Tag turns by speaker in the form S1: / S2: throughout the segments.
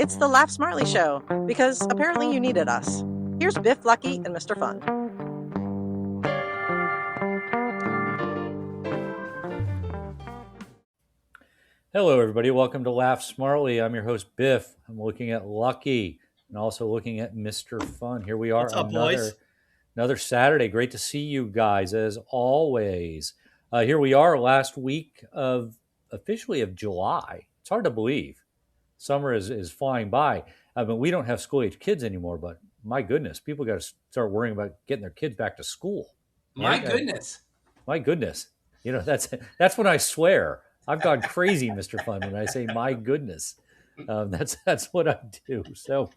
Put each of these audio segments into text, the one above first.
S1: It's the Laugh Smartly Show, because apparently you needed us. Here's Biff, Lucky, and Mr. Fun.
S2: Hello, everybody. Welcome to Laugh Smartly. I'm your host, Biff. I'm looking at Lucky and also looking at Mr. Fun. Here we are.
S3: What's up, boys?
S2: Another Saturday. Great to see you guys, as always. Here we are, last week officially of July. It's hard to believe. Summer is flying by. I mean, we don't have school-age kids anymore, but my goodness, people got to start worrying about getting their kids back to school.
S4: My goodness.
S2: My goodness. You know, that's when I swear. I've gone crazy, Mr. Fun, when I say my goodness. That's what I do. So,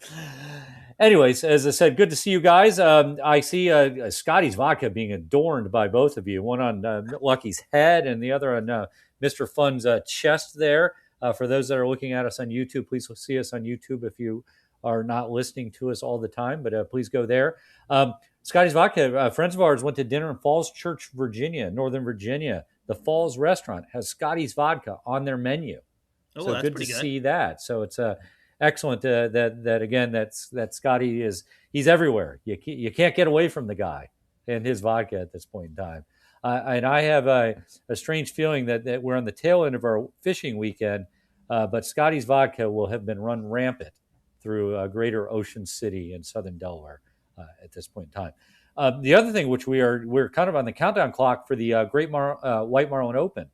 S2: anyways, as I said, good to see you guys. I see Scotty's vodka being adorned by both of you, one on Lucky's head and the other on Mr. Fun's chest there. For those that are looking at us on YouTube, please see us on YouTube if you are not listening to us all the time, but please go there. Scotty's Vodka, friends of ours went to dinner in Falls Church, Virginia, Northern Virginia. The Falls restaurant has Scotty's Vodka on their menu.
S3: Oh,
S2: so
S3: that's
S2: good to
S3: pretty good.
S2: see that. So it's excellent that Scotty he's everywhere. You can't get away from the guy and his vodka at this point in time. And I have a strange feeling that we're on the tail end of our fishing weekend, but Scotty's Vodka will have been run rampant through Greater Ocean City in southern Delaware at this point in time. The other thing, which we're kind of on the countdown clock for the White Marlin Open,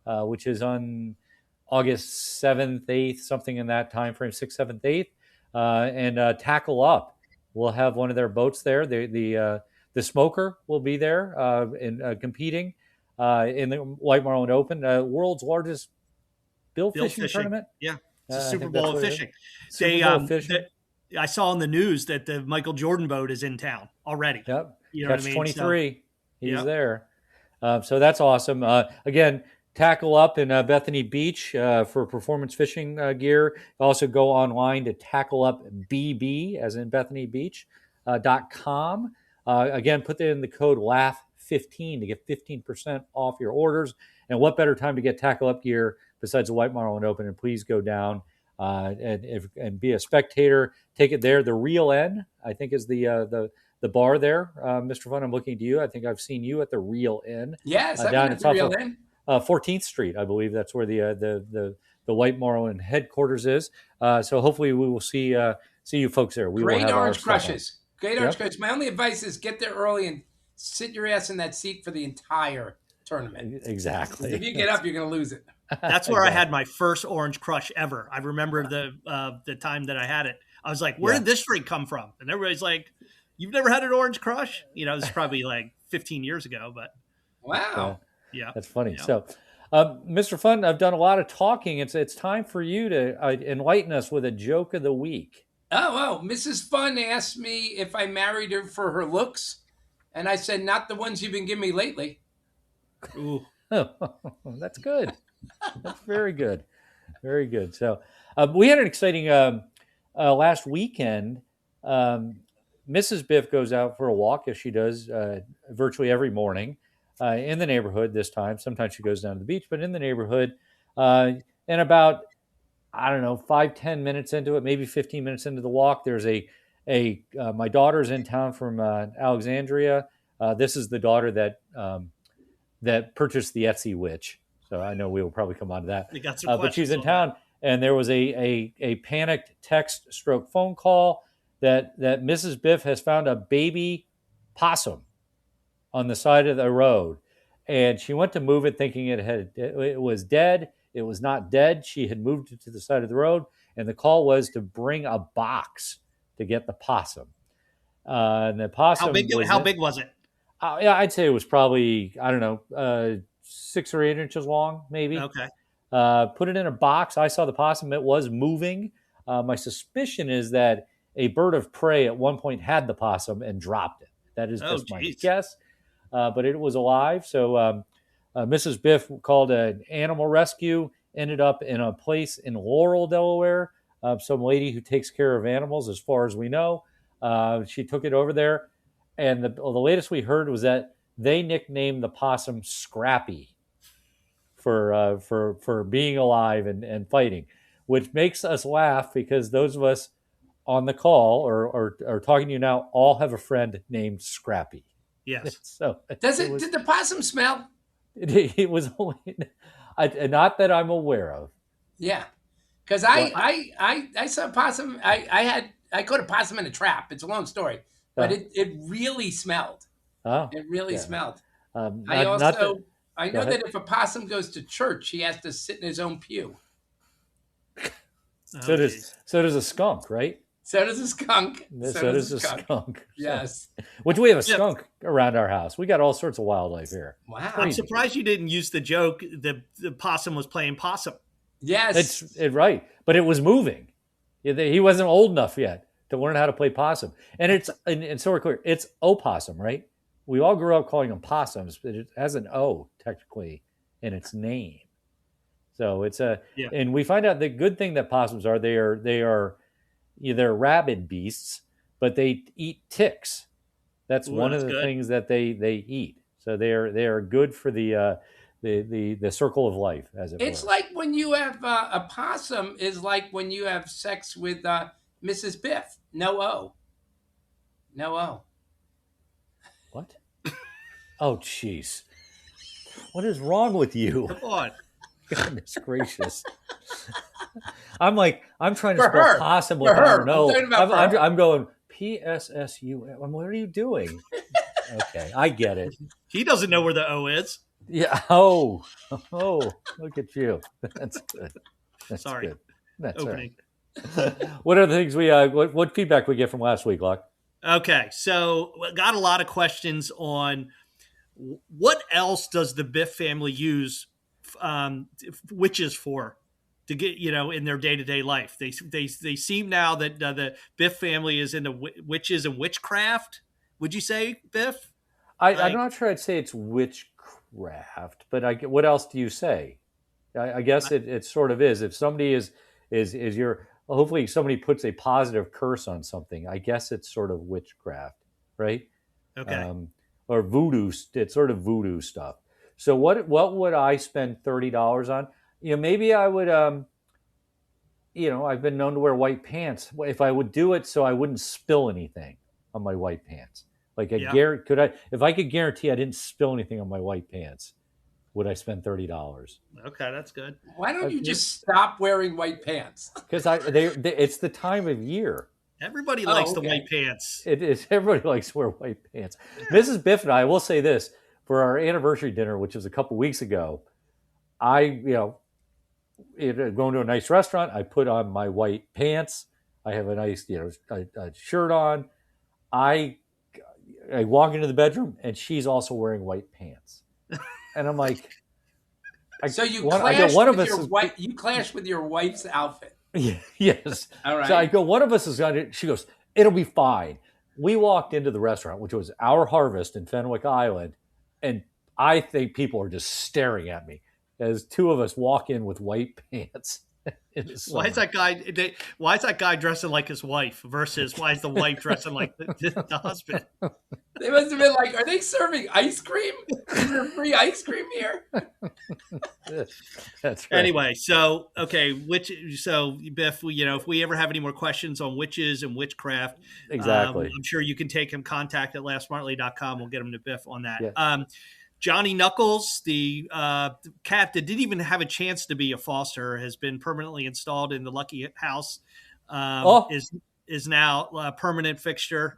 S2: which is on August 7th, 8th, something in that time frame, 6th, 7th, 8th, and Tackle Up will have one of their boats there. The Smoker will be there competing in the White Marlin Open, world's largest bill fishing tournament.
S3: Yeah, it's a Super Bowl of fishing. I saw on the news that the Michael Jordan boat is in town already.
S2: Yep.
S3: You know
S2: Catch
S3: what I mean?
S2: 23. He's there. So that's awesome. Again, Tackle Up in Bethany Beach for performance fishing gear. Also go online to tackleupbb, as in Bethany Beach, .com. Again, put in the code LAUGH15 to get 15% off your orders. And what better time to get Tackle Up gear besides the White Marlin Open? And please go down and be a spectator. Take it there. The Real Inn, I think, is the bar there. Mr. Fun, I'm looking to you. I think I've seen you at the Real Inn.
S4: Yes,
S2: down
S4: at the Real Inn.
S2: 14th Street, I believe that's where the White Marlin headquarters is. So hopefully we will see you folks there. We
S4: Great
S2: will have
S4: orange crushes. Great orange crushes. My only advice is get there early and sit your ass in that seat for the entire tournament.
S2: Exactly.
S4: If you get up, you're going to lose it.
S3: That's where I had my first orange crush ever. I remember the time that I had it. I was like, where did this drink come from? And everybody's like, you've never had an orange crush? You know, this is probably like 15 years ago, but.
S4: Wow.
S3: Yeah.
S2: That's funny. Yeah. So, Mr. Fun, I've done a lot of talking. It's time for you to enlighten us with a joke of the week.
S4: Oh, Mrs. Fun asked me if I married her for her looks. And I said, not the ones you've been giving me lately.
S3: Ooh.
S2: That's good. That's very good. Very good. So we had an exciting last weekend. Mrs. Biff goes out for a walk, as she does virtually every morning in the neighborhood this time. Sometimes she goes down to the beach, but in the neighborhood. And about, 5-10 minutes into it, maybe 15 minutes into the walk, there's my daughter's in town from Alexandria. This is the daughter that purchased the Etsy witch. So I know we will probably come on to that. But she's in town, and there was a panicked text/phone call that Mrs. Biff has found a baby possum on the side of the road, and she went to move it, thinking it was dead. It was not dead. She had moved it to the side of the road, and the call was to bring a box to get the possum. And the possum.
S3: How big was it?
S2: I'd say it was probably 6 or 8 inches long, maybe.
S3: Okay.
S2: Put it in a box. I saw the possum. It was moving. My suspicion is that a bird of prey at one point had the possum and dropped it. That is just my guess. But it was alive. So Mrs. Biff called an animal rescue, ended up in a place in Laurel, Delaware. Some lady who takes care of animals, as far as we know. She took it over there. And the latest we heard was that they nicknamed the possum Scrappy for being alive and fighting, which makes us laugh because those of us on the call or talking to you now all have a friend named Scrappy.
S3: Yes.
S2: So
S4: Did the possum smell?
S2: it was only not that I'm aware of.
S4: Yeah, because I saw a possum. I caught a possum in a trap. It's a long story, but it really smelled.
S2: Oh,
S4: It really smelled.
S2: I know
S4: that if a possum goes to church, he has to sit in his own pew.
S2: So does a skunk, right?
S4: So does a skunk.
S2: So does a skunk.
S4: Yes.
S2: Which we have a skunk around our house. We got all sorts of wildlife here.
S3: Wow. I'm surprised you didn't use the joke the possum was playing possum.
S4: Yes.
S2: It's right. But it was moving. He wasn't old enough yet to learn how to play possum. And so we're clear, it's opossum, right? We all grew up calling them possums, but it has an O technically in its name. So it's and we find out the good thing that possums are, they're rabid beasts, but they eat ticks. That's one of the things that they eat. So they are good for the circle of life, as it were.
S4: It's like when you have a possum is like when you have sex with Mrs. Biff. No O. No O.
S2: What? Oh, jeez. What is wrong with you?
S3: Come on.
S2: Goodness gracious. I'm trying to spell possum with I don't know. I'm going PSSU. What are you doing? Okay, I get it.
S3: He doesn't know where the O is.
S2: Yeah. Oh, look at you. That's good.
S3: Sorry.
S2: Good. That's
S3: opening.
S2: Right. What are the things what feedback we get from last week, Luck?
S3: Okay, so got a lot of questions on what else does the Biff family use witches for to get in their day-to-day life. They seem now that the Biff family is into witches and witchcraft. Would you say, Biff?
S2: I'm not sure I'd say it's witchcraft, but what else do you say? I guess it sort of is. If somebody is your hopefully somebody puts a positive curse on something, I guess it's sort of witchcraft, right?
S3: Okay.
S2: Or voodoo. It's sort of voodoo stuff. So what would I spend $30 on? Maybe I would. I've been known to wear white pants. If I would do it so I wouldn't spill anything on my white pants, if I could guarantee I didn't spill anything on my white pants, would I spend $30?
S3: Okay, that's good.
S4: Why don't you just stop wearing white pants?
S2: Because it's the time of year.
S3: Everybody likes the white pants.
S2: It is. Everybody likes to wear white pants. Mrs. Biff and I will say this. For our anniversary dinner, which was a couple weeks ago, going to a nice restaurant, I put on my white pants. I have a nice, a shirt on. I walk into the bedroom, and she's also wearing white pants. And I'm like,
S4: so you clash with your wife's outfit.
S2: Yes.
S4: All right.
S2: So I go, one of us is going to. She goes, it'll be fine. We walked into the restaurant, which was Our Harvest in Fenwick Island. And I think people are just staring at me as two of us walk in with white pants.
S3: Why is that guy dressing like his wife versus why is the wife dressing like the husband?
S4: They must have been like, are they serving ice cream? Is there free ice cream here?
S2: That's right.
S3: Anyway, so Biff, if we ever have any more questions on witches and witchcraft,
S2: exactly.
S3: I'm sure you can take him contact at laughsmartly.com. We'll get him to Biff on that.
S2: Yeah.
S3: Johnny Knuckles, the cat that didn't even have a chance to be a foster, has been permanently installed in the Lucky house. Is now a permanent fixture.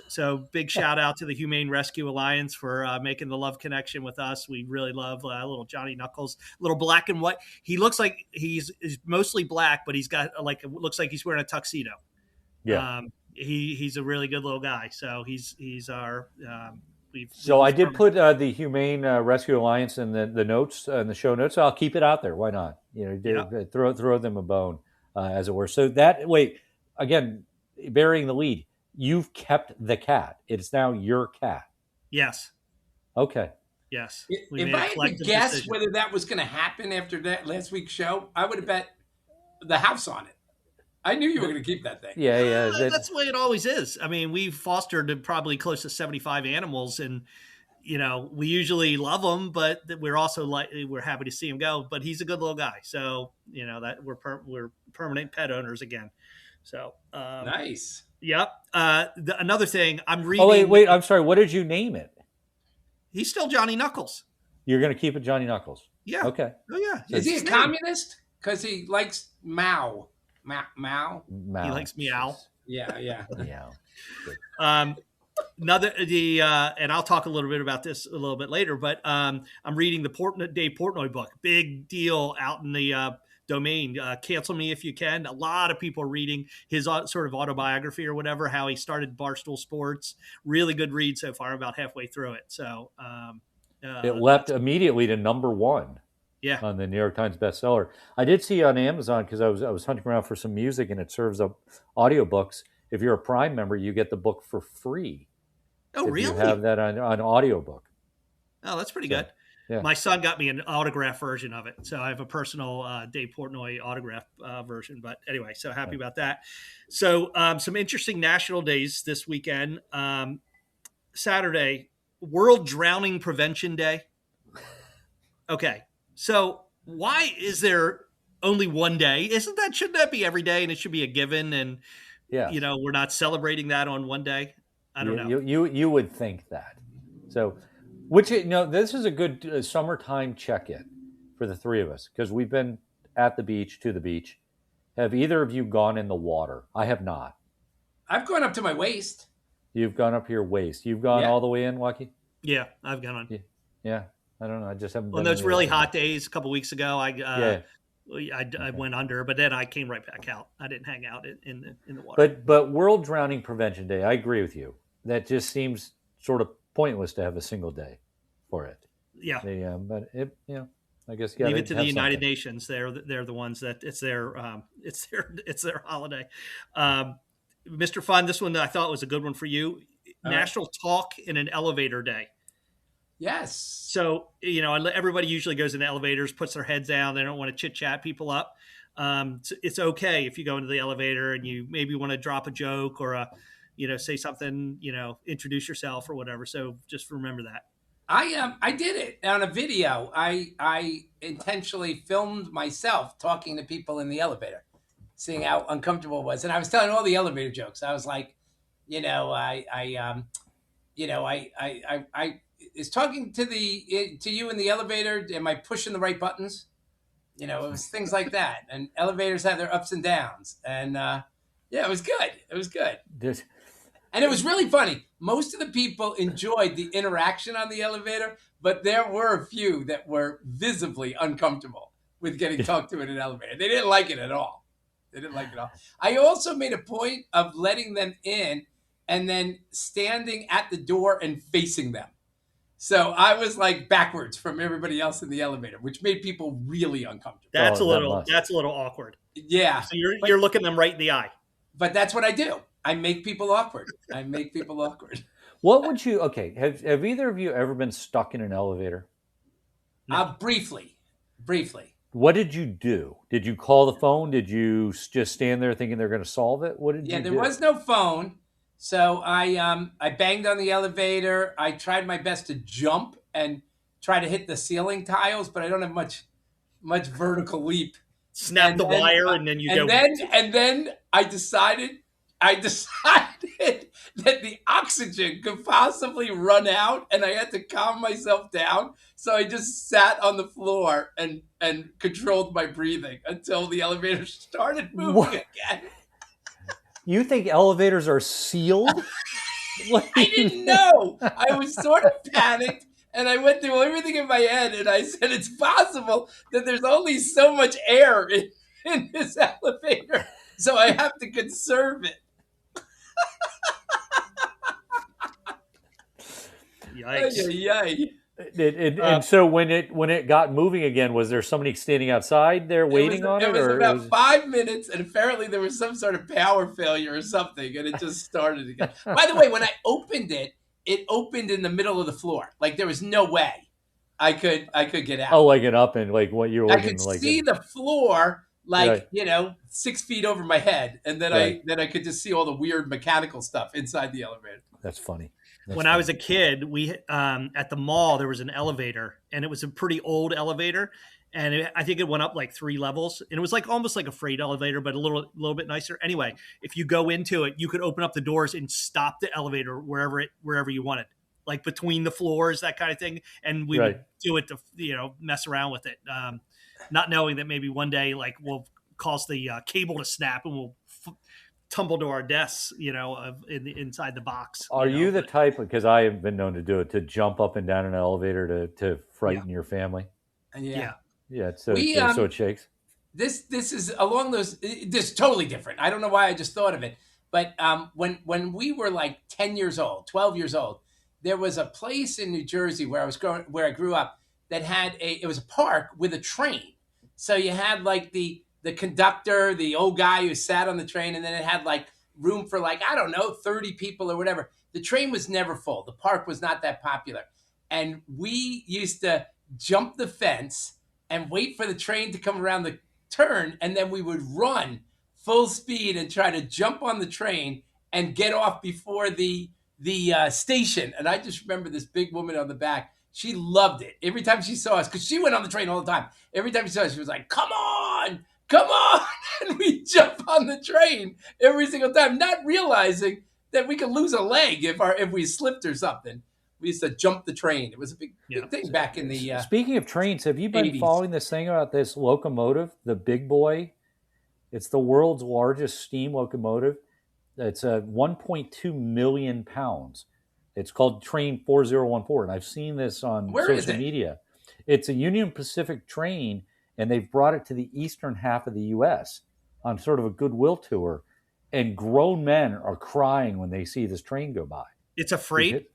S3: So big shout out to the Humane Rescue Alliance for making the love connection with us. We really love little Johnny Knuckles, little black and white. He looks like he's mostly black, but he's got it looks like he's wearing a tuxedo.
S2: Yeah.
S3: He's a really good little guy. So he's our.
S2: I did put the Humane Rescue Alliance in the notes in the show notes. So I'll keep it out there. Why not? Throw them a bone, as it were. So that again, burying the lead. You've kept the cat. It's now your cat.
S3: Yes.
S2: Okay.
S3: Yes.
S4: If I had to guess whether that was going to happen after that last week's show, I would have bet the house on it. I knew you were going to keep that thing.
S3: Yeah. That's the way it always is. I mean, we've fostered probably close to 75 animals, and we usually love him, but we're also we're happy to see him go. But he's a good little guy, so that we're permanent pet owners again. So
S4: nice.
S3: Yep. Another thing I'm reading.
S2: Oh wait, I'm sorry. What did you name it?
S3: He's still Johnny Knuckles.
S2: You're going to keep it Johnny Knuckles.
S3: Yeah.
S2: Okay.
S3: Oh yeah.
S4: Is he a communist? Because he likes Mao. Mao.
S3: He likes meow.
S4: Yeah.
S2: Meow.
S3: And I'll talk a little bit about this a little bit later, but I'm reading the Dave Portnoy book. Big deal out in the domain. Cancel Me If You Can. A lot of people are reading his sort of autobiography or whatever, how he started Barstool Sports. Really good read so far. I'm about halfway through it. So
S2: it leapt immediately to #1.
S3: Yeah.
S2: On the New York Times bestseller. I did see on Amazon, because I was hunting around for some music, and it serves up audiobooks. If you're a Prime member, you get the book for free.
S3: Oh, really?
S2: You have that on audiobook.
S3: Oh, that's pretty good.
S2: Yeah.
S3: My son got me an autograph version of it. So I have a personal Dave Portnoy autograph version. But anyway, so happy about that. So some interesting national days this weekend. Saturday, World Drowning Prevention Day. Okay. So why is there only one day? Shouldn't that be every day, and it should be a given? And we're not celebrating that on one day. I don't know.
S2: You would think that. So, this is a good summertime check-in for the three of us, because we've been to the beach. Have either of you gone in the water? I have not.
S4: I've gone up to my waist.
S2: You've gone up to your waist. You've gone all the way in, Lucky?
S3: Yeah, I've gone on.
S2: Yeah. I don't know. I just haven't.
S3: On those really hot days a couple weeks ago, I
S2: Okay.
S3: went under, but then I came right back out. I didn't hang out in the water.
S2: But World Drowning Prevention Day, I agree with you. That just seems sort of pointless to have a single day for it.
S3: Yeah.
S2: But I guess
S3: leave it to the United Nations. They're the ones that it's their holiday. Mr. Fun, this one I thought was a good one for you. National Talk in an Elevator Day.
S4: Yes.
S3: So, everybody usually goes in elevators, puts their heads down. They don't want to chit chat people up. So it's okay if you go into the elevator and you maybe want to drop a joke or say something, introduce yourself or whatever. So just remember that.
S4: I did it on a video. I intentionally filmed myself talking to people in the elevator, seeing how uncomfortable it was. And I was telling all the elevator jokes. I was like, I is talking to you in the elevator. Am I pushing the right buttons? It was things like that. And elevators have their ups and downs. And it was good. It was good. And it was really funny. Most of the people enjoyed the interaction on the elevator, but there were a few that were visibly uncomfortable with getting talked to in an elevator. They didn't like it at all. I also made a point of letting them in and then standing at the door and facing them. So I was like backwards from everybody else in the elevator, which made people really uncomfortable.
S3: That's a little awkward.
S4: Yeah.
S3: So you're looking them right in the eye.
S4: But that's what I do. I make people awkward.
S2: What would you? Okay, have either of you ever been stuck in an elevator?
S4: No. Briefly.
S2: What did you do? Did you call the phone? Did you just stand there thinking they're going to solve it? What did you do?
S4: Yeah, there was no phone. So I banged on the elevator. I tried my best to jump and try to hit the ceiling tiles, but I don't have much vertical leap.
S3: Snap the wire and then you go.
S4: And then I decided that the oxygen could possibly run out and I had to calm myself down. So I just sat on the floor and controlled my breathing until the elevator started moving again.
S2: You think elevators are sealed?
S4: I didn't know. I was sort of panicked and I went through everything in my head and I said, it's possible that there's only so much air in this elevator. So I have to conserve it.
S3: Yikes.
S2: And so when it got moving again, was there somebody standing outside there waiting on it?
S4: It was about 5 minutes, and apparently there was some sort of power failure or something, and it just started again. By the way, when I opened it, it opened in the middle of the floor. Like there was no way I could get out.
S2: Oh, like it up and like what you were.
S4: I could see the floor, 6 feet over my head, and then I could just see all the weird mechanical stuff inside the elevator.
S2: That's funny.
S3: When I was a kid, we at the mall there was an elevator, and it was a pretty old elevator, and I think it went up like 3 levels, and it was like almost like a freight elevator, but a little bit nicer. Anyway, if you go into it, you could open up the doors and stop the elevator wherever you wanted, like between the floors, that kind of thing. And we would do it to mess around with it, not knowing that maybe one day like we'll cause the cable to snap and we'll tumble to our desks, inside the box.
S2: Are you the type, because I have been known to do it, to jump up and down an elevator to frighten your family?
S4: Yeah.
S2: So it shakes.
S4: This is along those. This is totally different. I don't know why I just thought of it, but when we were like 10 years old, 12 years old, there was a place in New Jersey where I grew up that had it was a park with a train. So you had like the conductor, the old guy who sat on the train, and then it had like room for like, I don't know, 30 people or whatever. The train was never full. The park was not that popular. And we used to jump the fence and wait for the train to come around the turn, and then we would run full speed and try to jump on the train and get off before the station. And I just remember this big woman on the back. She loved it. Every time she saw us, because she went on the train all the time. Every time she saw us, she was like, come on. And we jump on the train every single time, not realizing that we could lose a leg if we slipped or something. We used to jump the train. It was a big thing back in the
S2: Speaking of trains, have you been
S4: 80s.
S2: following this thing about this locomotive, the Big Boy? It's the world's largest steam locomotive. It's 1.2 million pounds. It's called Train 4014, and I've seen this on social media. It's a Union Pacific train, and they've brought it to the eastern half of the U.S. on sort of a goodwill tour, and grown men are crying when they see this train go by.
S3: It's a freight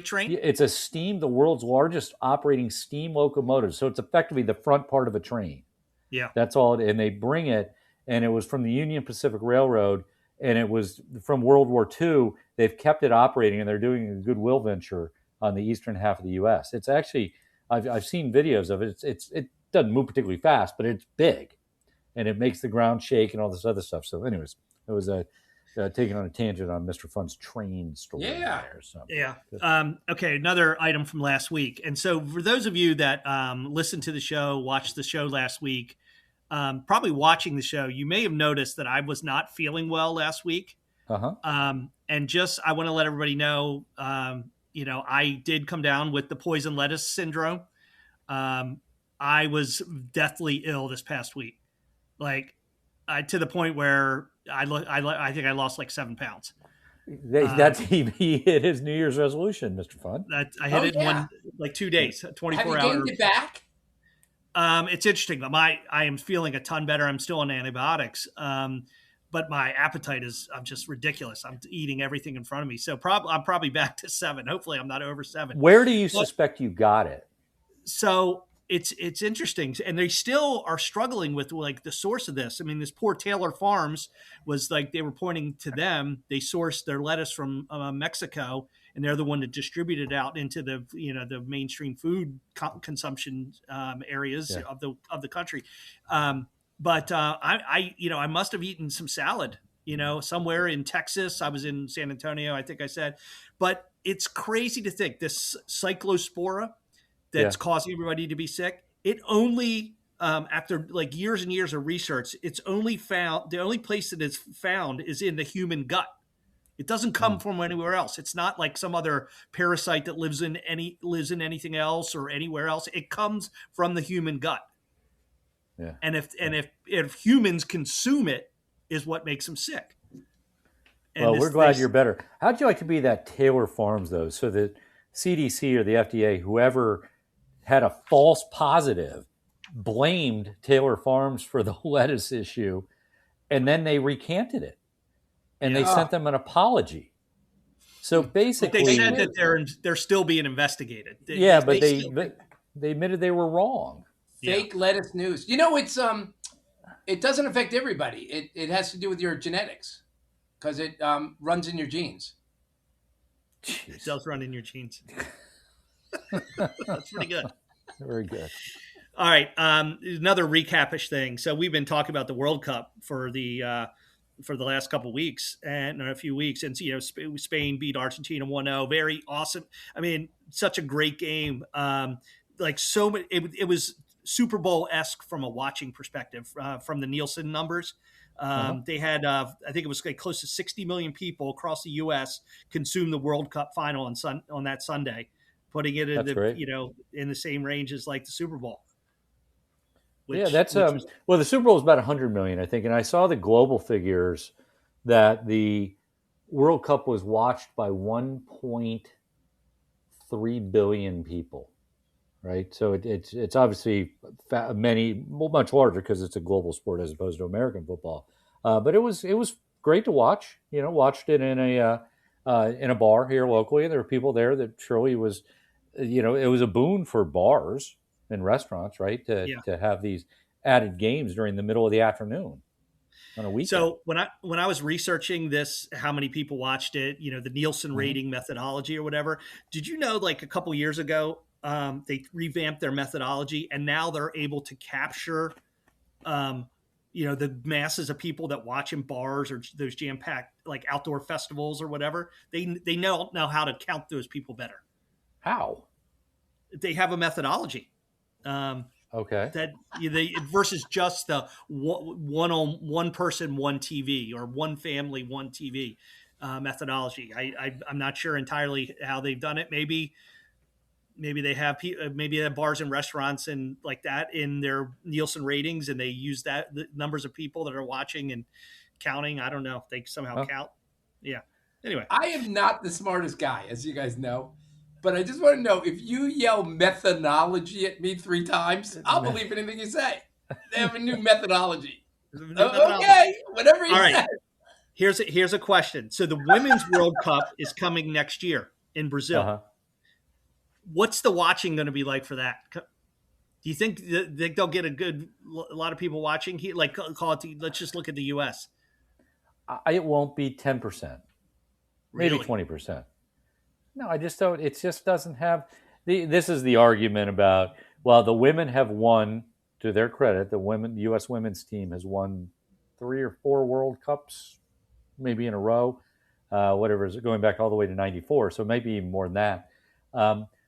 S3: train?
S2: It's the world's largest operating steam locomotive. So it's effectively the front part of a train.
S3: Yeah.
S2: That's all. And they bring it, and it was from the Union Pacific Railroad, and it was from World War II. They've kept it operating, and they're doing a goodwill venture on the eastern half of the U.S. It's actually, I've seen videos of it. It doesn't move particularly fast, but it's big, and it makes the ground shake and all this other stuff. So anyways, it was taking on a tangent on Mr. Fun's train story.
S4: Yeah.
S2: There, so.
S3: Yeah. Okay. Another item from last week. And so for those of you that listened to the show, watched the show last week, probably watching the show, you may have noticed that I was not feeling well last week. And just, I want to let everybody know, I did come down with the poison lettuce syndrome. I was deathly ill this past week, to the point where I think I lost like 7 pounds.
S2: He hit his New Year's resolution, Mr. Fun.
S3: I hit it in 2 days, 24 hours.
S4: Have you gained it back?
S3: It's interesting. I am feeling a ton better. I'm still on antibiotics. But my appetite is just ridiculous. I'm eating everything in front of me. So I'm probably back to 7. Hopefully I'm not over 7.
S2: Where do you suspect you got it?
S3: So it's interesting. And they still are struggling with the source of this. I mean, this poor Taylor Farms was they were pointing to them. They sourced their lettuce from Mexico, and they're the one that distributed out into the mainstream food consumption areas of the country. But I must have eaten some salad, somewhere in Texas. I was in San Antonio, I think I said. But it's crazy to think this cyclospora that's causing everybody to be sick. It only, after years and years of research, the only place that it's found is in the human gut. It doesn't come from anywhere else. It's not like some other parasite that lives in anything else or anywhere else. It comes from the human gut.
S2: Yeah.
S3: And if humans consume it, is what makes them sick. And
S2: we're glad you're better. How'd you like to be that Taylor Farms though? So the CDC or the FDA, whoever had a false positive, blamed Taylor Farms for the lettuce issue, and then they recanted it, and they sent them an apology. So basically,
S3: but they said that they're still being investigated.
S2: They admitted they were wrong.
S4: Fake lettuce news. It's it doesn't affect everybody. It has to do with your genetics, because it runs in your genes.
S3: Jeez. It does run in your genes. That's pretty good.
S2: Very good.
S3: All right. Another recap-ish thing. So we've been talking about the World Cup for the for the last couple of weeks and a few weeks. And, Spain beat Argentina 1-0. Very awesome. I mean, such a great game. Like so many, it was Super Bowl-esque from a watching perspective, from the Nielsen numbers. They had, I think it was like close to 60 million people across the U.S. consume the World Cup final on that Sunday, putting it in in the same range as like the Super Bowl.
S2: Well, the Super Bowl is about 100 million, I think, and I saw the global figures that the World Cup was watched by 1.3 billion people. Right, so it's obviously much larger because it's a global sport as opposed to American football. But it was great to watch. Watched it in a bar here locally, and there were people there that truly was, it was a boon for bars and restaurants, right, to have these added games during the middle of the afternoon on a weekend.
S3: So when I was researching this, how many people watched it, the Nielsen rating methodology or whatever, did you know like a couple years ago? They revamped their methodology, and now they're able to capture, the masses of people that watch in bars or those jam-packed like outdoor festivals or whatever. They know how to count those people better.
S2: How?
S3: They have a methodology.
S2: Okay.
S3: That versus just the one person, one TV, or one family, one TV methodology. I'm not sure entirely how they've done it. Maybe they have bars and restaurants and like that in their Nielsen ratings, and they use the numbers of people that are watching and counting. I don't know if they somehow count. Yeah. Anyway,
S4: I am not the smartest guy, as you guys know, but I just want to know, if you yell methodology at me 3 times, I'll believe anything you say. They have a new methodology. Okay, whatever you say.
S3: Here's a question. So the Women's World Cup is coming next year in Brazil.
S2: Uh-huh.
S3: What's the watching going to be like for that? Do you think they'll get a lot of people watching? Let's just look at the U.S.
S2: It won't be 10%, maybe 20%. No, I just don't. It just doesn't have. This is the argument about, well, the women have won, to their credit, the U.S. women's team has won 3 or 4 World Cups, maybe in a row, whatever, is going back all the way to '94, so maybe even more than that.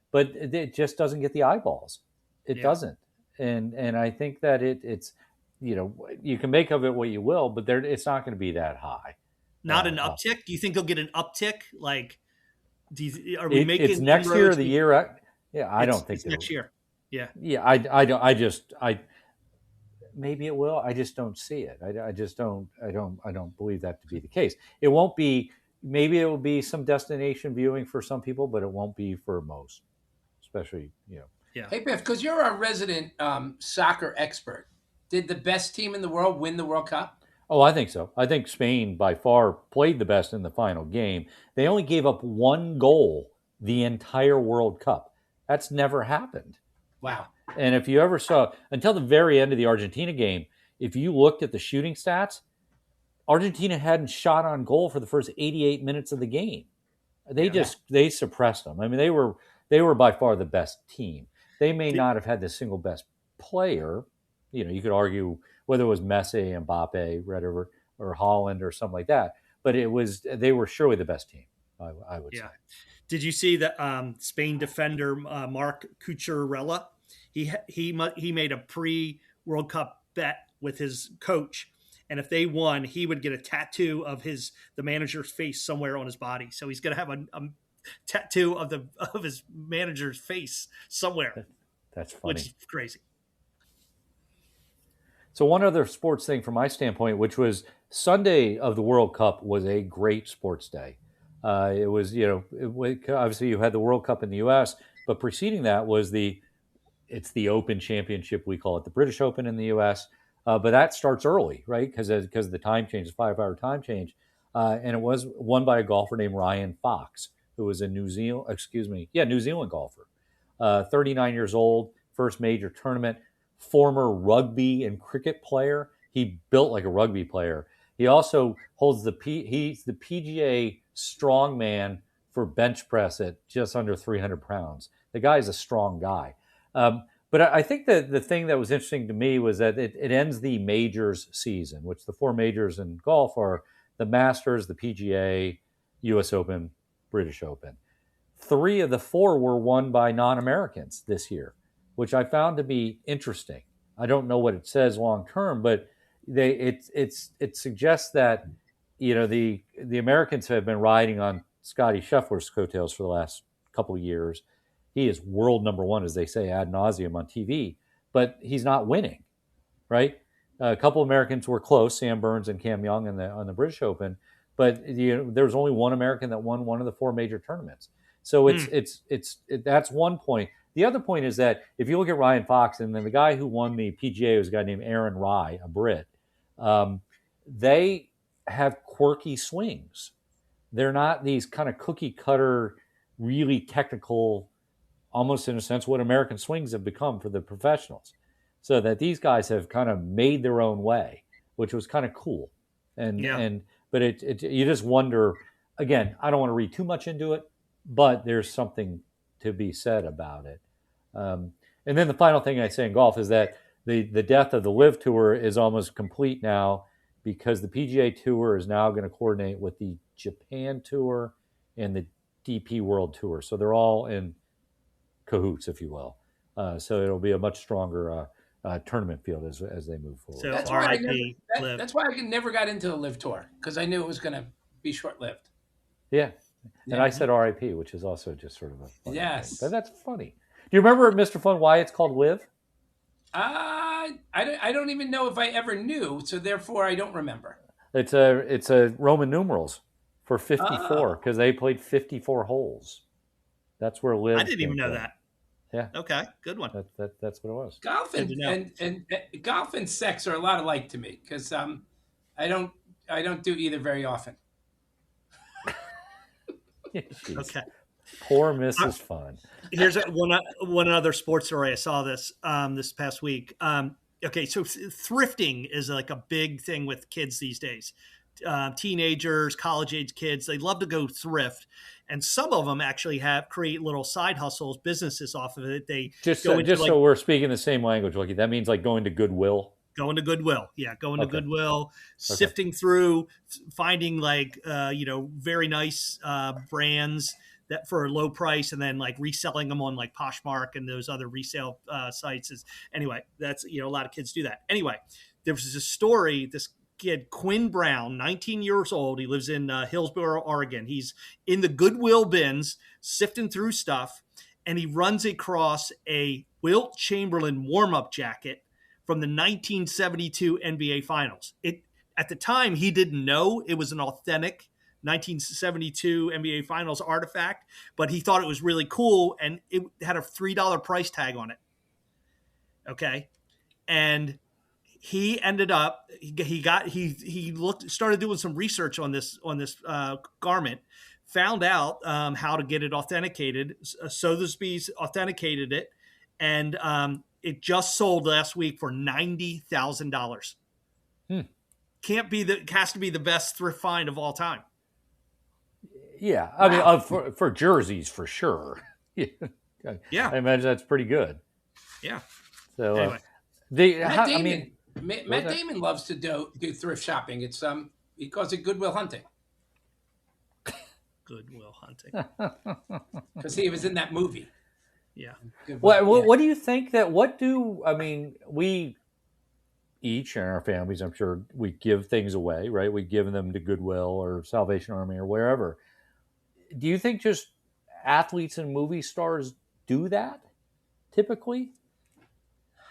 S2: But it just doesn't get the eyeballs. It doesn't. And I think that it's, you can make of it what you will, but it's not going to be that high.
S3: Not an uptick? Do you think they'll get an uptick? Like, are we making
S2: it's next year or the year? Yeah, I don't think
S3: it's next year. Yeah.
S2: Yeah, I maybe it will. I just don't see it. I don't believe that to be the case. It won't be. Maybe it will be some destination viewing for some people, but it won't be for most, especially,
S3: Yeah.
S4: Hey, Biff, because you're our resident soccer expert, did the best team in the world win the World Cup?
S2: Oh, I think so. I think Spain by far played the best in the final game. They only gave up 1 goal the entire World Cup. That's never happened.
S4: Wow.
S2: And if you ever saw, until the very end of the Argentina game, if you looked at the shooting stats, Argentina hadn't shot on goal for the first 88 minutes of the game. They suppressed them. I mean, they were by far the best team. They may not have had the single best player. You could argue whether it was Messi, Mbappe, whatever, or Holland or something like that. But they were surely the best team, I would say.
S3: Did you see that Spain defender Marc Cucurella? He made a pre-World Cup bet with his coach, and if they won, he would get a tattoo of the manager's face somewhere on his body. So he's going to have a tattoo of his manager's face somewhere.
S2: That's funny.
S3: Which is crazy.
S2: So one other sports thing from my standpoint, which was Sunday of the World Cup, was a great sports day. It was, obviously you had the World Cup in the U.S., but preceding that was it's the Open Championship. We call it the British Open in the U.S., but that starts early, right? Because of the time change, the 5-hour time change. And it was won by a golfer named Ryan Fox, who was a New Zealand golfer. 39 years old, first major tournament, former rugby and cricket player. He built like a rugby player. He also holds he's the PGA strongman for bench press at just under 300 pounds. The guy's a strong guy. But I think that the thing that was interesting to me was that it ends the majors season, which the four majors in golf are the Masters, the PGA, U.S. Open, British Open. 3 of the 4 were won by non-Americans this year, which I found to be interesting. I don't know what it says long term, but it suggests that the Americans have been riding on Scotty Scheffler's coattails for the last couple of years. He is world number one, as they say ad nauseum on TV, but he's not winning, right? A couple of Americans were close, Sam Burns and Cam Young on the British Open, but there was only one American that won one of the 4 major tournaments. So that's one point. The other point is that if you look at Ryan Fox, and then the guy who won the PGA was a guy named Aaron Rai, a Brit, they have quirky swings. They're not these kind of cookie cutter, really technical, almost in a sense what American swings have become for the professionals. So that these guys have kind of made their own way, which was kind of cool. But you just wonder, again, I don't want to read too much into it, but there's something to be said about it. And then the final thing I say in golf is that the death of the LIV Tour is almost complete now, because the PGA Tour is now going to coordinate with the Japan Tour and the DP World Tour. So they're all in cahoots, if you will. So it'll be a much stronger tournament field as they move forward.
S3: So
S4: that's why I never got into the LIV Tour, because I knew it was going to be short-lived.
S2: Yeah. And I said RIP, which is also just sort of a funny thing. But that's funny. Do you remember, Mr. Fun, why it's called LIV?
S4: I don't even know if I ever knew, so therefore I don't remember.
S2: It's a Roman numerals for 54, because they played 54 holes. That's where LIV.
S3: I didn't even know that.
S2: Yeah.
S3: Okay, good one.
S2: That's what it was.
S4: Golf and golf and sex are a lot alike to me, because I don't do either very often.
S3: Okay.
S2: Poor Mrs. Fun.
S3: Here's one other sports story. I saw this past week. Okay, so thrifting is like a big thing with kids these days. Teenagers, college-age kids, they love to go thrift, and some of them actually create little side hustles, businesses off of it. They
S2: so we're speaking the same language, Lucky. That means like going to Goodwill.
S3: Going to Goodwill, to Goodwill, sifting through, finding very nice brands that for a low price, and then like reselling them on like Poshmark and those other resale sites. Anyway, that's a lot of kids do that. Anyway, there was this story. This kid, Quinn Brown, 19 years old. He lives in Hillsboro, Oregon. He's in the Goodwill bins sifting through stuff, and he runs across a Wilt Chamberlain warm-up jacket from the 1972 NBA Finals. At the time, he didn't know it was an authentic 1972 NBA Finals artifact, but he thought it was really cool, and it had a $3 price tag on it. Okay, and he ended up started doing some research on this garment, found out how to get it authenticated. Sotheby's authenticated it, and it just sold last week for $90,000. Has to be the best thrift find of all time.
S2: Yeah, I mean, for jerseys for sure.
S3: Yeah,
S2: I imagine that's pretty good.
S3: Yeah.
S2: So
S3: anyway.
S4: Matt Damon loves to do thrift shopping. It's he calls it Goodwill hunting.
S3: Goodwill hunting.
S4: Because he was in that movie.
S3: Yeah.
S2: What do you think we each in our families, I'm sure, we give things away, right? We give them to Goodwill or Salvation Army or wherever. Do you think just athletes and movie stars do that typically?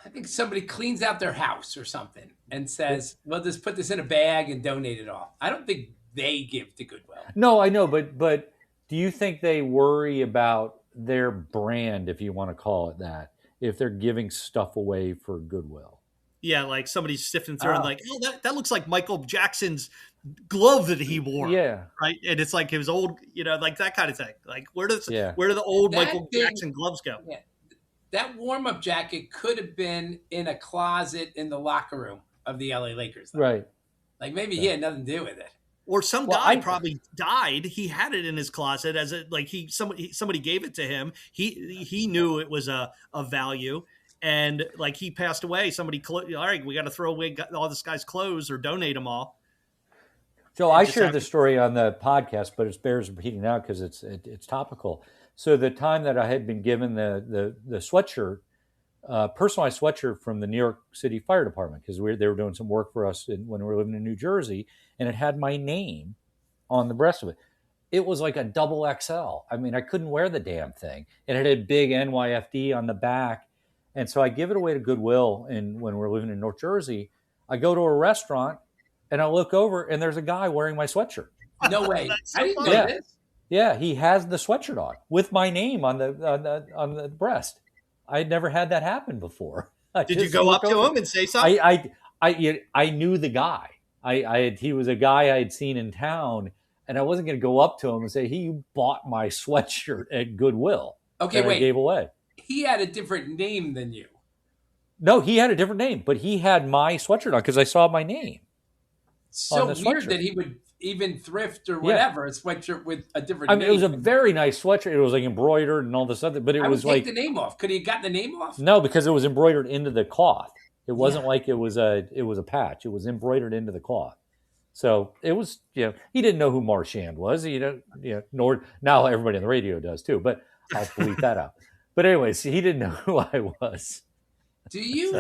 S4: I think somebody cleans out their house or something and says, well, just put this in a bag and donate it all. I don't think they give to Goodwill.
S2: No, I know, but do you think they worry about their brand, if you want to call it that, if they're giving stuff away for Goodwill?
S3: Yeah, like somebody's sifting through and like, oh, that looks like Michael Jackson's glove that he wore.
S2: Yeah.
S3: Right? And it's like his old, like that kind of thing. Like where do the old Michael Jackson gloves go?
S4: Yeah. That warm-up jacket could have been in a closet in the locker room of the LA Lakers. Though.
S2: Right.
S4: Like maybe he had nothing to do with it.
S3: Or some guy probably died. He had it in his closet somebody gave it to him. He knew it was a value, And like he passed away. Somebody, all right, we got to throw away all this guy's clothes or donate them all.
S2: So I shared this story on the podcast, but it bears repeating now because it's topical. So the time that I had been given the sweatshirt, personalized sweatshirt from the New York City Fire Department, because they were doing some work for us when we were living in New Jersey, and it had my name on the breast of it. It was like a double XL. I mean, I couldn't wear the damn thing. And it had a big NYFD on the back. And so I give it away to Goodwill. And when we're living in North Jersey, I go to a restaurant and I look over and there's a guy wearing my sweatshirt.
S4: No way.
S3: So
S4: I didn't know this.
S2: Yeah, he has the sweatshirt on with my name on the breast. I had never had that happen before.
S3: Did you go up to him and say something?
S2: I knew the guy. He was a guy I had seen in town, and I wasn't going to go up to him and say, "Hey, you bought my sweatshirt at Goodwill."
S4: Okay, wait.
S2: I gave away.
S4: He had a different name than you.
S2: No, he had a different name, but he had my sweatshirt on because I saw my name.
S4: So weird that he would even thrift or whatever a sweatshirt with a different name.
S2: It was a very nice sweatshirt. It was like embroidered and all this other, but it was like
S4: take the name off. Could he have gotten the name off?
S2: No, because it was embroidered into the cloth. It wasn't like it was a patch. It was embroidered into the cloth. So it was, he didn't know who Marchand was. Nor now everybody on the radio does too. But I'll bleep that out. But anyways, he didn't know who I was.
S4: Do you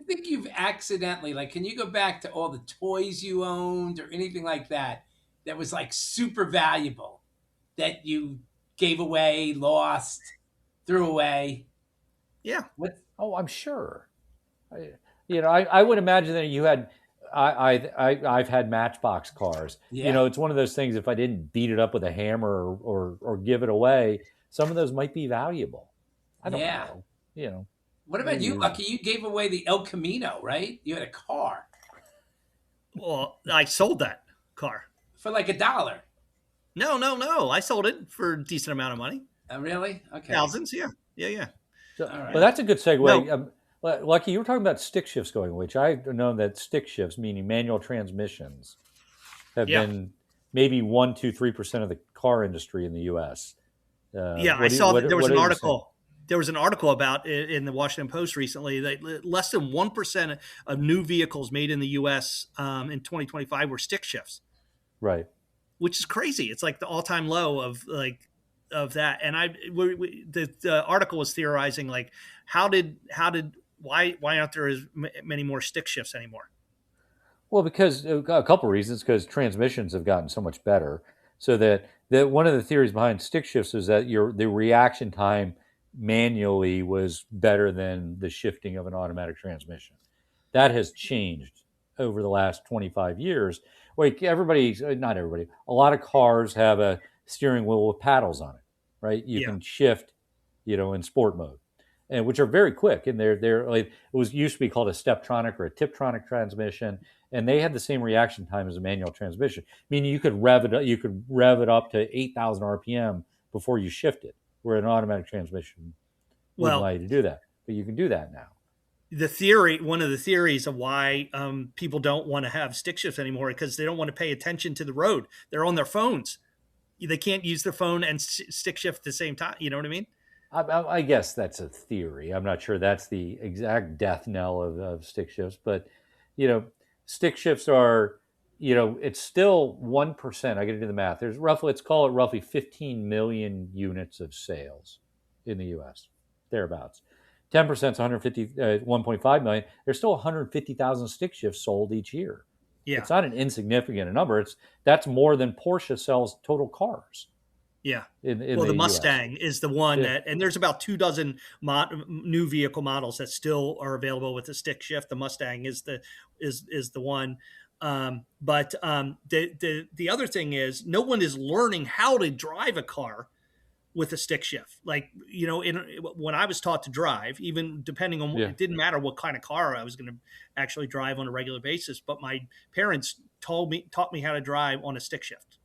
S4: think you've accidentally, like, can you go back to all the toys you owned or anything like that was like super valuable that you gave away, lost, threw away?
S3: Yeah.
S4: What?
S2: Oh, I'm sure. I would imagine that you had. I've had Matchbox cars.
S4: Yeah.
S2: It's one of those things. If I didn't beat it up with a hammer or give it away, some of those might be valuable. I don't know.
S4: What about you, Lucky? You gave away the El Camino, right? You had a car.
S3: Well, I sold that car
S4: for like $1.
S3: No. I sold it for a decent amount of money.
S4: Really? Okay.
S3: Thousands, yeah.
S2: So, all right. But that's a good segue. No. Lucky, you were talking about stick shifts going, which I've known that stick shifts, meaning manual transmissions, have been maybe 1%, 2%, 3% of the car industry in the U.S.
S3: I saw that there was an article. There was an article about it in the Washington Post recently that less than 1% of new vehicles made in the U.S. In 2025 were stick shifts.
S2: Right.
S3: Which is crazy. It's like the all-time low of that. And the article was theorizing like why aren't there as many more stick shifts anymore?
S2: Well, because a couple of reasons. Because transmissions have gotten so much better. So that one of the theories behind stick shifts is that the reaction time manually was better than the shifting of an automatic transmission. That has changed over the last 25 years. Like not everybody, a lot of cars have a steering wheel with paddles on it, right? You can shift, in sport mode, and which are very quick. And they're like, it used to be called a Steptronic or a Tiptronic transmission, and they had the same reaction time as a manual transmission. Meaning you could rev it up to 8,000 RPM before you shift it, where an automatic transmission wouldn't allow you to do that. But you can do that now.
S3: One of the theories of why people don't want to have stick shifts anymore because they don't want to pay attention to the road. They're on their phones. They can't use their phone and stick shift at the same time. You know what I mean?
S2: I guess that's a theory. I'm not sure that's the exact death knell of stick shifts, but stick shifts are, it's still 1%. I got to do the math. Let's call it roughly 15 million units of sales in the U.S. thereabouts. 10% is 1.5 million. There's still 150,000 stick shifts sold each year.
S3: Yeah.
S2: It's not an insignificant number. That's more than Porsche sells total cars.
S3: Yeah.
S2: In
S3: the Mustang is the one that, and there's about 24 new vehicle models that still are available with the stick shift. The Mustang is the one. But the other thing is no one is learning how to drive a car with a stick shift. Like, when I was taught to drive, even depending on it didn't matter what kind of car I was going to actually drive on a regular basis, but my parents taught me how to drive on a stick shift.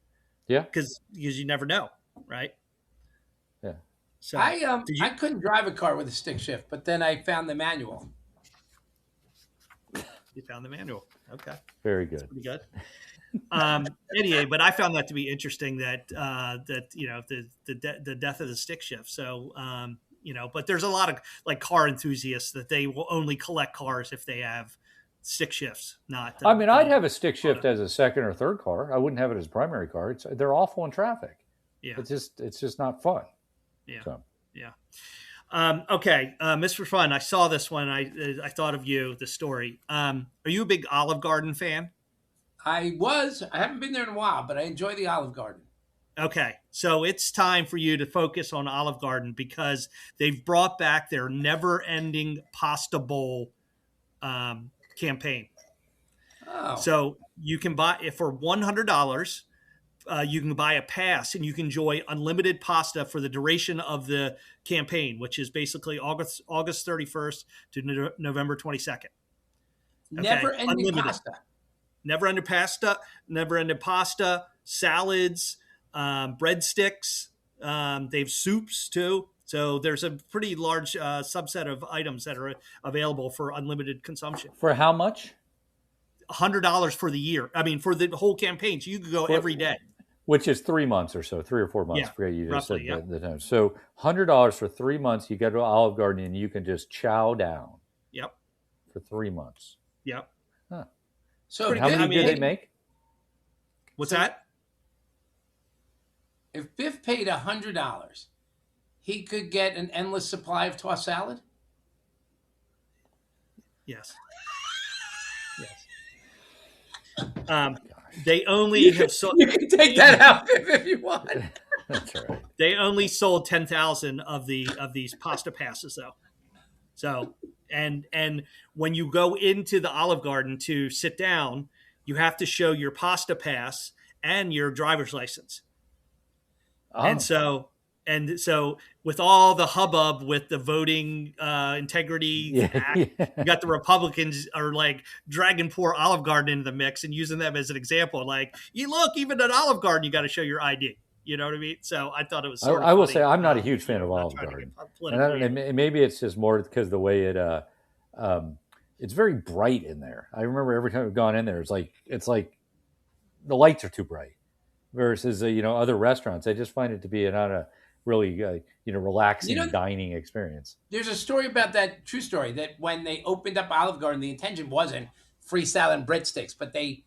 S2: Yeah.
S3: Because you never know. Right.
S2: Yeah.
S3: So
S4: I couldn't drive a car with a stick shift, but then I found the manual.
S3: You found the manual. Okay.
S2: Very good.
S3: That's pretty good. Anyway, but I found that to be interesting that the death of the stick shift. So but there's a lot of like car enthusiasts that they will only collect cars if they have stick shifts.
S2: I'd have a stick shift as a second or third car. I wouldn't have it as a primary car. They're awful in traffic.
S3: Yeah.
S2: It's just not fun.
S3: Yeah.
S2: So.
S3: Yeah. Okay. Mr. Fun, I saw this one. I thought of you, the story. Are you a big Olive Garden fan?
S4: I haven't been there in a while, but I enjoy the Olive Garden.
S3: Okay. So it's time for you to focus on Olive Garden because they've brought back their never ending pasta bowl, campaign.
S4: Oh.
S3: So you can buy it for $100. You can buy a pass and you can enjoy unlimited pasta for the duration of the campaign, which is basically August 31st to November 22nd. Okay?
S4: Never-ending pasta.
S3: Never-ending pasta, salads, breadsticks. They have soups too. So there's a pretty large subset of items that are available for unlimited consumption.
S2: For how much?
S3: $100 for the year. I mean, for the whole campaign. So you could go every day.
S2: Which is 3 months or so, 3 or 4 months.
S3: Yeah,
S2: I forget you just
S3: roughly,
S2: said the time. So $100 for 3 months. You go to Olive Garden and you can just chow down.
S3: Yep.
S2: For 3 months.
S3: Yep.
S2: Huh.
S4: So
S2: and how many do they make?
S3: What's that?
S4: If Biff paid $100, he could get an endless supply of tossed salad?
S3: Yes. They only have sold.
S4: You can take that out if you want.
S2: That's right.
S3: They only sold 10,000 of these pasta passes though. So and when you go into the Olive Garden to sit down, you have to show your pasta pass and your driver's license.
S2: Oh.
S3: And so with all the hubbub with the voting integrity act, you got the Republicans are like dragging poor Olive Garden into the mix and using them as an example. Like, you look, even at Olive Garden, you got to show your ID. You know what I mean? So I thought it was sort of
S2: I will
S3: funny.
S2: say I'm not a huge fan of Olive Garden. And maybe it's just more because the way it's very bright in there. I remember every time I've gone in there, it's like the lights are too bright versus, other restaurants. I just find it to be not a really, relaxing dining experience.
S4: There's a story about that, true story, that when they opened up Olive Garden, the intention wasn't free salad and breadsticks, but they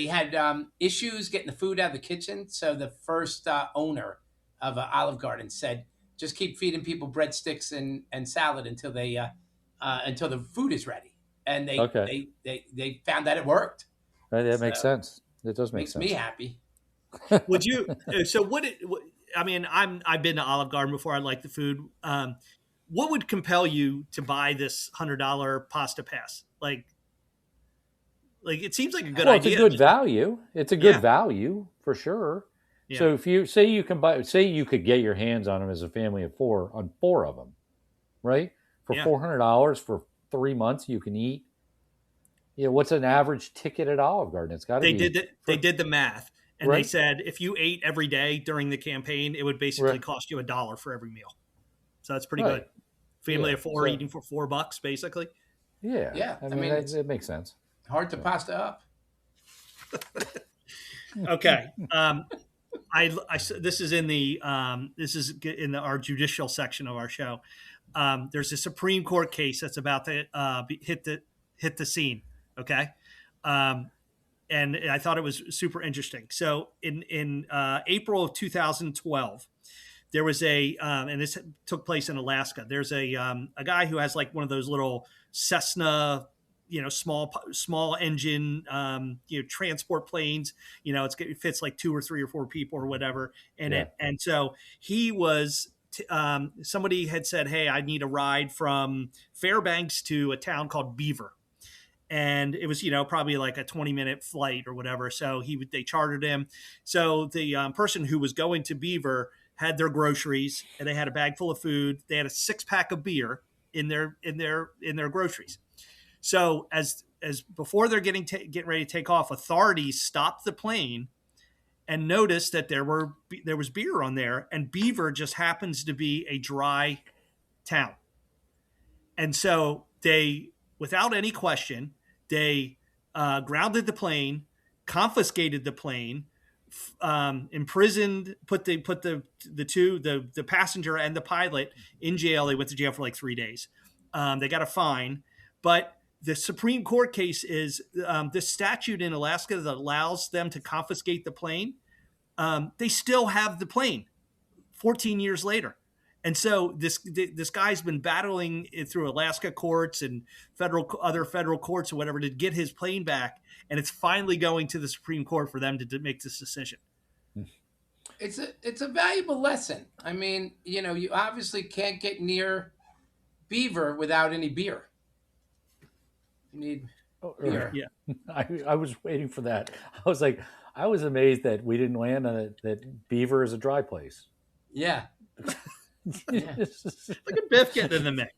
S4: had issues getting the food out of the kitchen. So the first owner of Olive Garden said, just keep feeding people breadsticks and salad until the food is ready. And they found that it worked.
S2: That makes sense. It does make
S4: makes
S2: sense.
S4: me happy.
S3: Would you? So I mean, I've been to Olive Garden before. I like the food. What would compel you to buy this $100 pasta pass? Like it seems like a good idea.
S2: It's a good value. It's a good value for sure. Yeah. So if you say you could get your hands on them as a family of 4 on 4 of them, right? For $400 for 3 months, you can eat. What's an average ticket at Olive Garden? It's got to be.
S3: They did the math. And they said if you ate every day during the campaign, it would basically cost you $1 for every meal. So that's pretty good. Family of 4 eating for $4, basically.
S2: Yeah. Yeah. I mean it makes sense.
S4: Hard to pasta up.
S3: Okay. This is in our judicial section of our show. There's a Supreme Court case that's about to hit the scene. Okay. And I thought it was super interesting. So in April of 2012, there was and this took place in Alaska. There's a guy who has like one of those little Cessna, small engine, transport planes. It fits like 2 or 3 or 4 people or whatever in it. And so he was. Somebody had said, "Hey, I need a ride from Fairbanks to a town called Beaver." And it was, probably like a 20-minute flight or whatever. So they chartered him. So the person who was going to Beaver had their groceries, and they had a bag full of food. They had a 6-pack of beer in their groceries. So as before they're getting ready to take off, authorities stopped the plane and noticed that there was beer on there, and Beaver just happens to be a dry town. And so they, without any question, they grounded the plane, confiscated the plane, imprisoned, put the passenger and the pilot in jail. They went to jail for like 3 days. They got a fine, but the Supreme Court case is this statute in Alaska that allows them to confiscate the plane. They still have the plane 14 years later. And so this guy's been battling it through Alaska courts and other federal courts or whatever to get his plane back. And it's finally going to the Supreme Court for them to make this decision.
S4: It's a valuable lesson. I mean, you obviously can't get near Beaver without any beer. You need beer.
S2: Yeah. I was waiting for that. I was amazed that we didn't land on it, that Beaver is a dry place.
S4: Yeah.
S3: Yeah. Look at Biff getting in the mix.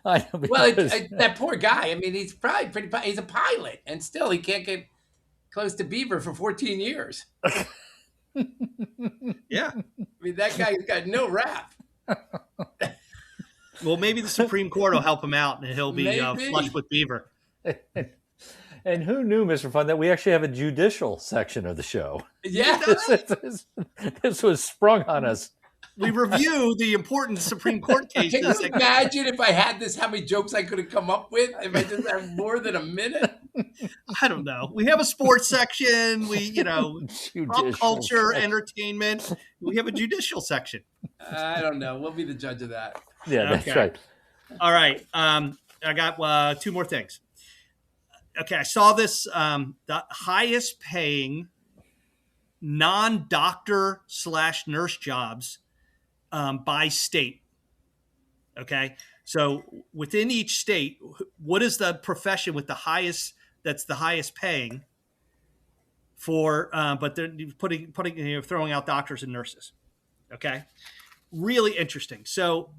S4: Well, that poor guy. I mean, he's probably he's a pilot, and still he can't get close to Beaver for 14 years.
S3: Yeah.
S4: I mean, that guy's got no rap.
S3: Well, maybe the Supreme Court will help him out, and he'll be flush with Beaver.
S2: And who knew, Mr. Fun, that we actually have a judicial section of the show?
S4: Yeah.
S2: This was sprung on us.
S3: We review the important Supreme Court cases.
S4: Can you imagine if I had this, how many jokes I could have come up with if I just had more than a minute?
S3: I don't know. We have a sports section. We, pop culture, entertainment. We have a judicial section.
S4: I don't know. We'll be the judge of that.
S2: Yeah, that's right.
S3: All right. I got 2 more things. Okay, I saw this, the highest paying non-doctor / nurse jobs by state. Okay, so within each state, what is the profession with the highest, that's the highest paying for, but they're throwing out doctors and nurses. Okay, really interesting. So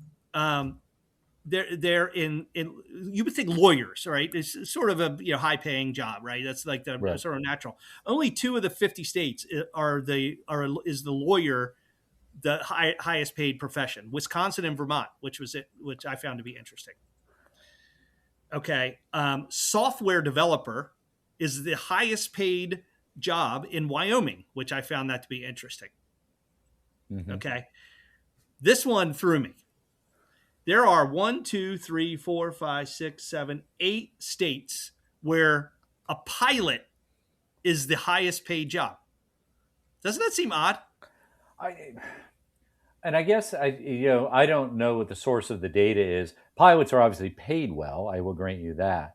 S3: they're in you would think lawyers, right? It's sort of a high paying job, right? That's like the sort of natural. Only 2 of the 50 states is the lawyer the highest paid profession: Wisconsin and Vermont, which I found to be interesting. Okay, software developer is the highest paid job in Wyoming, which I found that to be interesting. Mm-hmm. Okay, this one threw me. There are 1, 2, 3, 4, 5, 6, 7, 8 states where a pilot is the highest paid job. Doesn't that seem odd?
S2: I guess I don't know what the source of the data is. Pilots are obviously paid well. I will grant you that.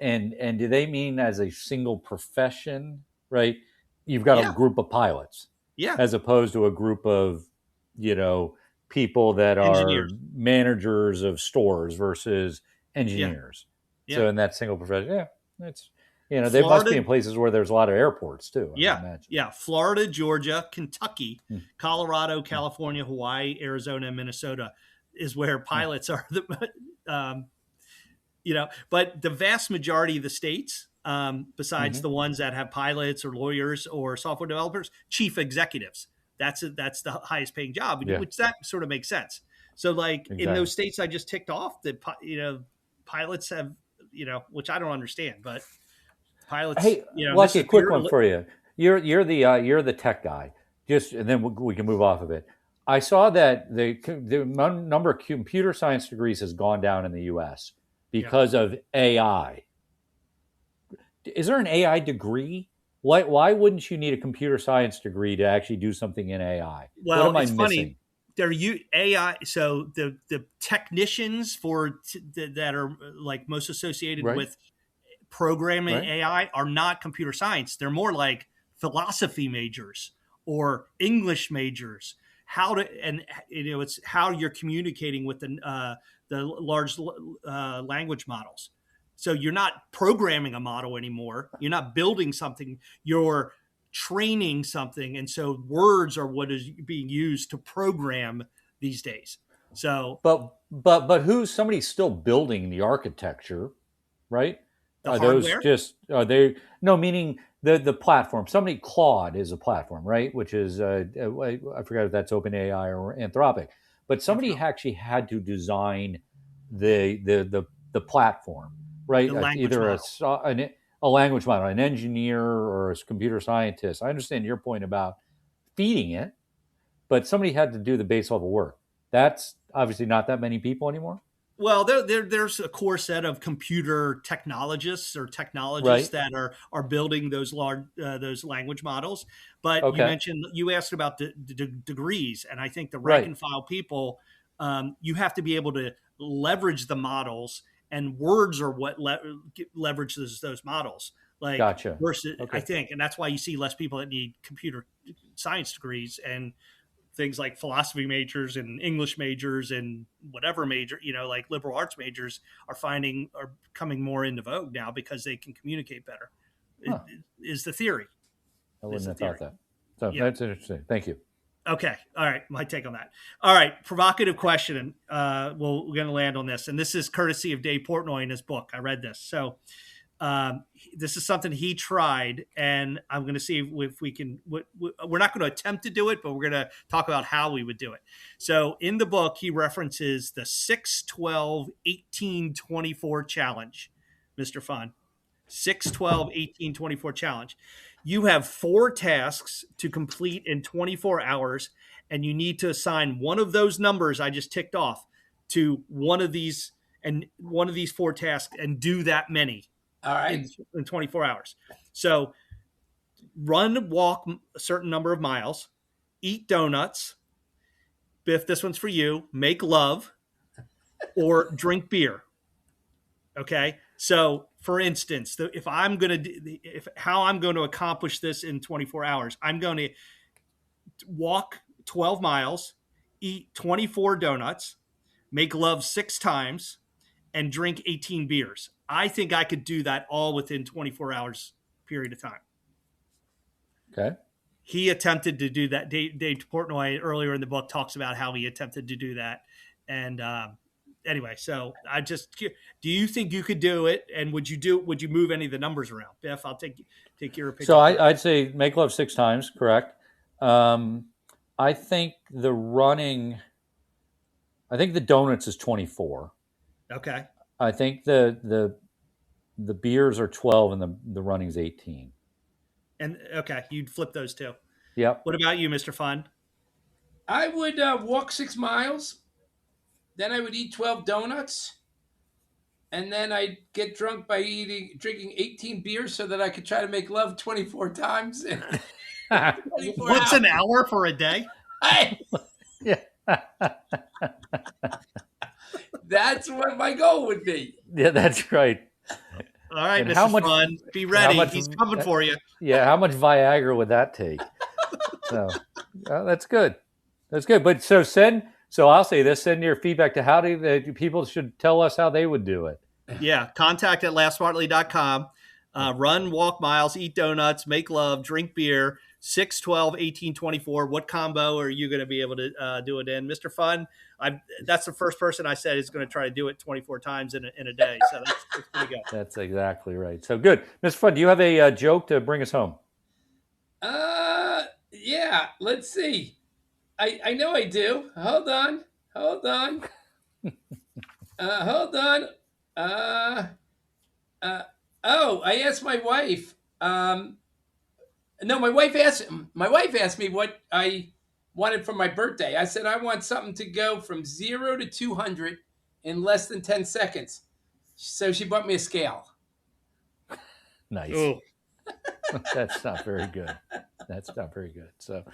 S2: And do they mean as a single profession, right? You've got a group of pilots, as opposed to a group of, people that are managers of stores versus engineers. Yeah. So in that single profession, it's they must be in places where there's a lot of airports too.
S3: Yeah. Florida, Georgia, Kentucky, Colorado, California, Hawaii, Arizona, and Minnesota is where pilots are. But the vast majority of the states, besides the ones that have pilots or lawyers or software developers, chief executives. That's the highest paying job, which that sort of makes sense. So in those states I just ticked off, that pilots have, which I don't understand, but pilots.
S2: Hey, Lucky, a quick one for you. You're the tech guy. And then we can move off of it. I saw that the number of computer science degrees has gone down in the U.S. because of AI. Is there an AI degree? Why wouldn't you need a computer science degree to actually do something in AI?
S3: Well, it's funny. They're AI. So the technicians that are most associated with programming AI are not computer science. They're more like philosophy majors or English majors. It's how you're communicating with the large language models. So you're not programming a model anymore. You're not building something. You're training something. And so words are what is being used to program these days. So,
S2: but somebody's still building the architecture, right? Meaning the platform. Claude is a platform, right? Which is, I forgot if that's OpenAI or Anthropic, but somebody actually had to design the platform. Right, either a language model, an engineer or a computer scientist. I understand your point about feeding it, but somebody had to do the base level work. That's obviously not that many people anymore.
S3: Well, there's a core set of computer technologists or technologists that are building those those language models. But you asked about the degrees, and I think the rank and file people, you have to be able to leverage the models, and words are what leverages those models. Like versus, I think, and that's why you see less people that need computer science degrees and things like philosophy majors and English majors and whatever major, like liberal arts majors are coming more into vogue now because they can communicate better. Is the theory.
S2: I wouldn't have thought that. So that's interesting. Thank you.
S3: Okay. All right. My take on that. All right. Provocative question. We're going to land on this. And this is courtesy of Dave Portnoy in his book. I read this. So this is something he tried, and I'm going to see if we can. We're not going to attempt to do it, but we're going to talk about how we would do it. So in the book, he references the 6-12-18-24 challenge, Mr. Fun. 6-12-18-24 challenge. You have 4 tasks to complete in 24 hours, and you need to assign one of those numbers I just ticked off to one of these 4 tasks and do that many.
S4: All right.
S3: In 24 hours. So walk a certain number of miles, eat donuts. Biff, this one's for you. Make love or drink beer. Okay. So for instance, how I'm going to accomplish this in 24 hours, I'm going to walk 12 miles, eat 24 donuts, make love 6 times, and drink 18 beers. I think I could do that all within 24 hours period of time.
S2: Okay.
S3: He attempted to do that. Dave Portnoy earlier in the book talks about how he attempted to do that. And anyway, so do you think you could do it? And would you move any of the numbers around? Biff, I'll take your opinion.
S2: So I'd say make love 6 times, correct. I think the donuts is 24.
S3: Okay.
S2: I think the beers are 12 and the running's 18.
S3: And okay, you'd flip those 2.
S2: Yep.
S3: What about you, Mr. Fun?
S4: I would walk 6 miles. Then I would eat 12 donuts. And then I'd get drunk by drinking 18 beers so that I could try to make love 24 times.
S3: What's an hour for a day?
S2: Yeah.
S4: That's what my goal would be.
S2: Yeah, that's right.
S3: All right, and Mr. Fun, be ready. He's coming for you.
S2: Yeah, how much Viagra would that take? So that's good. That's good. But so I'll say this: send your feedback to how people should tell us how they would do it.
S3: Yeah, contact at laughsmartly.com. Run, walk miles, eat donuts, make love, drink beer. 6, 12, 18, 24. What combo are you going to be able to do it in? Mr. Fun, that's the first person I said is going to try to do it 24 times in a day. So that's pretty good.
S2: That's exactly right. So good. Mr. Fun, do you have a joke to bring us home?
S4: Yeah, let's see. I know I do. Hold on. Hold on. I asked my wife. No, my wife asked me what I wanted for my birthday. I said I want something to go from 0 to 200 in less than 10 seconds. So she bought me a scale.
S2: Nice. That's not very good. So,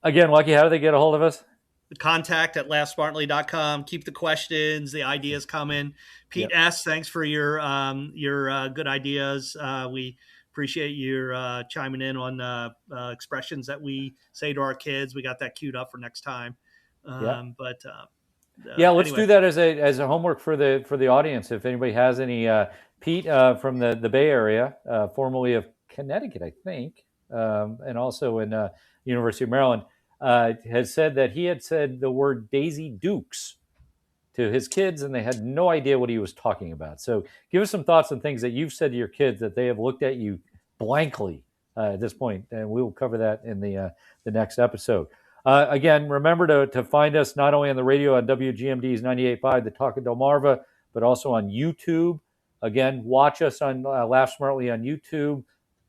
S2: again, Lucky, how do they get a hold of us?
S3: Contact at laughsmartly.com. Keep the questions, the ideas coming. Pete S., thanks for your good ideas. We appreciate your chiming in on expressions that we say to our kids. We got that queued up for next time. Let's
S2: do that as a homework for the audience. If anybody has any, Pete from the Bay Area, formerly of Connecticut, I think, and also in University of Maryland, has said that he had said the word Daisy Dukes to his kids, and they had no idea what he was talking about. So give us some thoughts on things that you've said to your kids that they have looked at you blankly at this point, and we will cover that in the next episode. Again, remember to find us not only on the radio on WGMD's 98.5, the Talk of Delmarva, but also on YouTube. Again, watch us on Laugh Smartly on YouTube.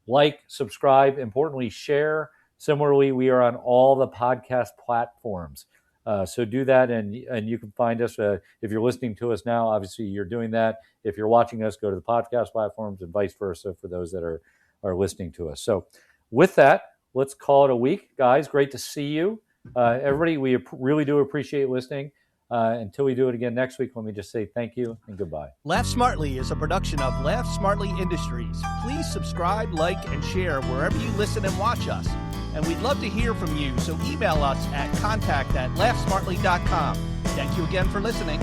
S2: Like, subscribe, importantly, share. Similarly, we are on all the podcast platforms. So do that, and you can find us. If you're listening to us now, obviously you're doing that. If you're watching us, go to the podcast platforms, and vice versa for those that are listening to us. So with that, let's call it a week. Guys, great to see you. Everybody, we really do appreciate listening. Until we do it again next week, let me just say thank you and goodbye.
S5: Laugh Smartly is a production of Laugh Smartly Industries. Please subscribe, like, and share wherever you listen and watch us. And we'd love to hear from you, so email us at contact@laughsmartly.com. Thank you again for listening.